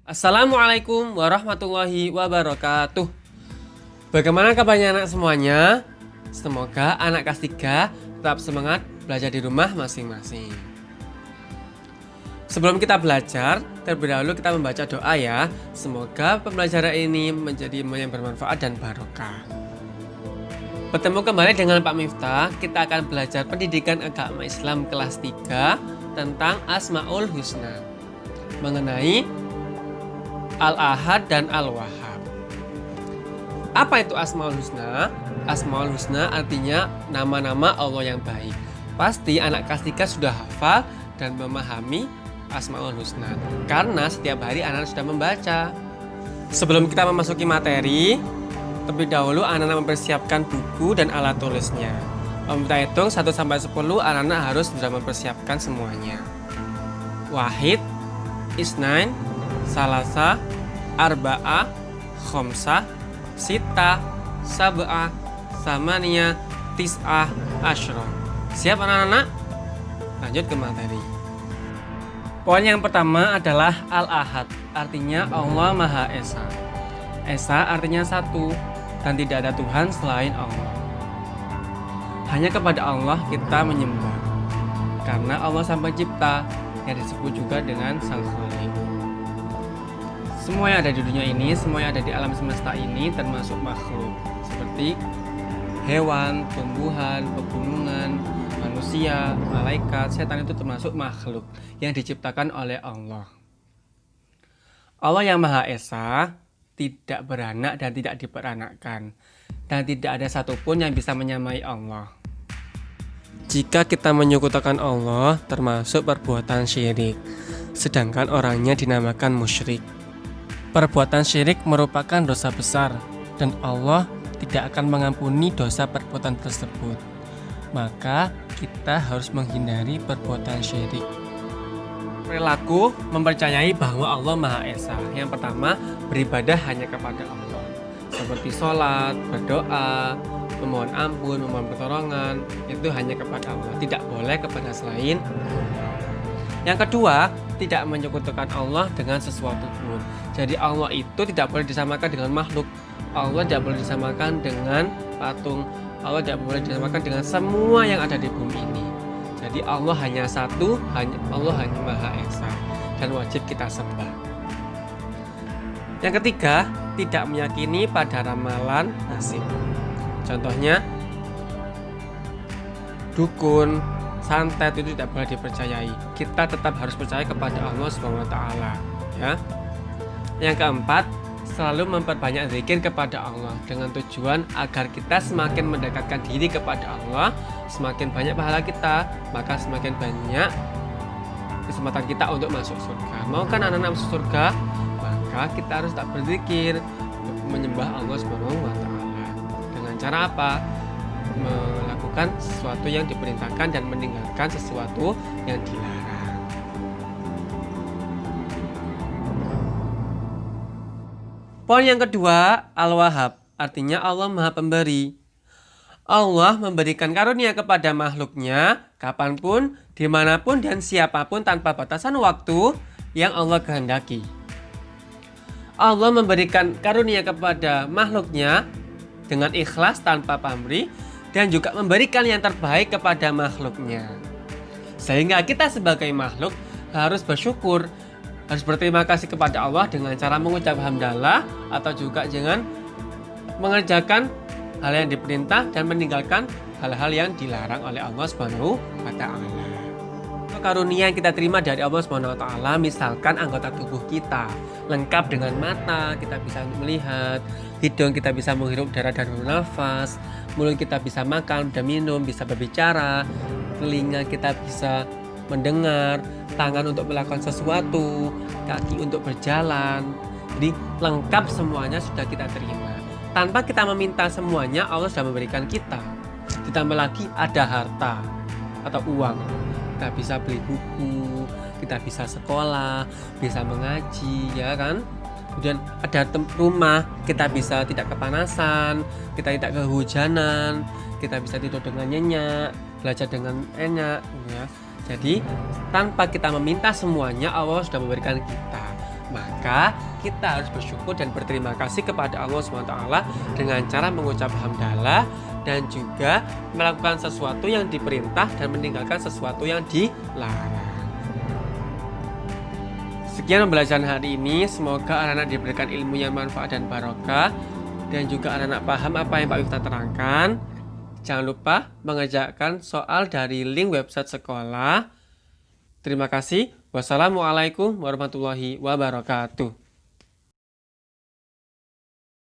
Assalamualaikum warahmatullahi wabarakatuh. Bagaimana kabarnya anak semuanya? Semoga anak kelas 3 tetap semangat belajar di rumah masing-masing. Sebelum kita belajar, terlebih dahulu kita membaca doa ya. Semoga pembelajaran ini menjadi yang bermanfaat dan barokah. Bertemu kembali dengan Pak Miftah. Kita akan belajar pendidikan agama Islam kelas 3 tentang Asmaul Husna, mengenai Al-Ahad dan Al-Wahhab. Apa itu Asmaul Husna? Asmaul Husna artinya nama-nama Allah yang baik. Pasti anak kelas 3 sudah hafal dan memahami Asmaul Husna, karena setiap hari anak sudah membaca. Sebelum kita memasuki materi, terlebih dahulu anak-anak mempersiapkan buku dan alat tulisnya. Om kita hitung 1-10, anak-anak harus sudah mempersiapkan semuanya. Wahid, Isnain, Salasa, Arba'ah, Khomsah, Sita, Sab'ah, Samaniyah, Tis'ah, Ashra. Siap anak-anak? Lanjut ke materi. Poin yang pertama adalah Al-Ahad, artinya Allah Maha Esa. Esa artinya satu, dan tidak ada Tuhan selain Allah. Hanya kepada Allah kita menyembah, karena Allah Sang Pencipta, yang disebut juga dengan Sang Khalik. Semua yang ada di dunia ini, semua yang ada di alam semesta ini termasuk makhluk, seperti hewan, tumbuhan, pegunungan, manusia, malaikat, setan, itu termasuk makhluk yang diciptakan oleh Allah. Allah yang Maha Esa tidak beranak dan tidak diperanakkan, dan tidak ada satupun yang bisa menyamai Allah. Jika kita menyekutukan Allah, termasuk perbuatan syirik, sedangkan orangnya dinamakan musyrik. Perbuatan syirik merupakan dosa besar, dan Allah tidak akan mengampuni dosa perbuatan tersebut. Maka kita harus menghindari perbuatan syirik. Perilaku mempercayai bahwa Allah Maha Esa. Yang pertama, beribadah hanya kepada Allah, seperti sholat, berdoa, memohon ampun, memohon pertolongan, itu hanya kepada Allah, tidak boleh kepada selain Allah. Yang kedua, tidak menyekutukan Allah dengan sesuatu pun. Jadi Allah itu tidak boleh disamakan dengan makhluk. Allah tidak boleh disamakan dengan patung. Allah tidak boleh disamakan dengan semua yang ada di bumi ini. Jadi Allah hanya satu, Allah hanya Maha Esa, dan wajib kita sembah. Yang ketiga, tidak meyakini pada ramalan nasib. Contohnya, dukun, santet itu tidak boleh dipercayai. Kita tetap harus percaya kepada Allah SWT, ya. Yang keempat, selalu memperbanyak zikir kepada Allah dengan tujuan agar kita semakin mendekatkan diri kepada Allah. Semakin banyak pahala kita, maka semakin banyak kesempatan kita untuk masuk surga. Mau kan anak-anak masuk surga? Maka kita harus tak berzikir, menyembah Allah SWT. Dengan cara apa? Melakukan sesuatu yang diperintahkan dan meninggalkan sesuatu yang dilarang. Poin yang kedua, Al-Wahhab, artinya Allah Maha Pemberi. Allah memberikan karunia kepada makhluknya kapanpun, dimanapun, dan siapapun tanpa batasan waktu yang Allah kehendaki. Allah memberikan karunia kepada makhluknya dengan ikhlas tanpa pamrih, dan juga memberikan yang terbaik kepada makhluknya. Sehingga kita sebagai makhluk harus bersyukur, harus berterima kasih kepada Allah dengan cara mengucap hamdalah, atau juga dengan mengerjakan hal yang diperintah dan meninggalkan hal-hal yang dilarang oleh Allah Subhanahu wa Ta'ala. Karunia yang kita terima dari Allah Subhanahu wa Ta'ala, misalkan anggota tubuh kita lengkap dengan mata, kita bisa melihat, hidung kita bisa menghirup udara dan bernafas, mulut kita bisa makan dan minum, bisa berbicara, telinga kita bisa mendengar, tangan untuk melakukan sesuatu, kaki untuk berjalan. Jadi lengkap semuanya sudah kita terima. Tanpa kita meminta semuanya, Allah sudah memberikan kita. Ditambah lagi ada harta atau uang. Kita bisa beli buku, kita bisa sekolah, bisa mengaji, ya kan? Kemudian ada rumah, kita bisa tidak kepanasan, kita tidak kehujanan, kita bisa tidur dengan nyenyak, belajar dengan enak, ya. Jadi tanpa kita meminta semuanya, Allah sudah memberikan kita. Maka Maka kita harus bersyukur dan berterima kasih kepada Allah SWT dengan cara mengucap hamdalah dan juga melakukan sesuatu yang diperintah dan meninggalkan sesuatu yang dilarang. Sekian pembelajaran hari ini, semoga anak-anak diberikan ilmu yang manfaat dan barokah dan juga anak-anak paham apa yang Pak Miftah terangkan. Jangan lupa mengerjakan soal dari link website sekolah. Terima kasih. Wassalamualaikum warahmatullahi wabarakatuh.